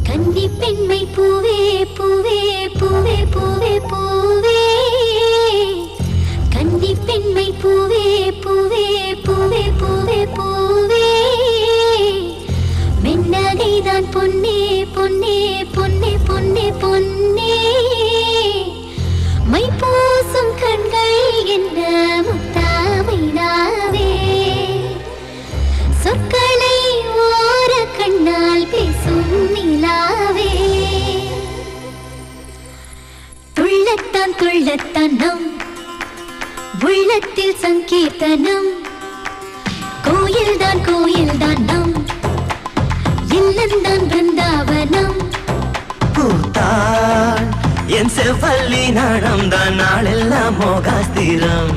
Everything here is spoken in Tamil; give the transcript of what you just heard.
கன்னி பெண்மை பூவே பூவே பூவே பூவே பூவே கன்னி பெண்மை பூவே பூவே பூவே பூவே பூவே மென்னகைதான் பொன்னே பொன்னே பொன்னே பொன்னே பொன்னே மை பூசும் கண்கள் என்ன முத்தாமைனாவே சொற்களை ஓர கண்ணால் பேசும் நிலாவே துள்ளத்தான் துள்ளத்தான் நம் உள்ளத்தில் சங்கீர்த்தனம் கோயில்தான் நம் இல்லந்தான் பிருந்தாவனம் பூத்தான் என் செவ்வல்லி நடந்தான் நாளெல்லாம் மோகாஸ்திரம்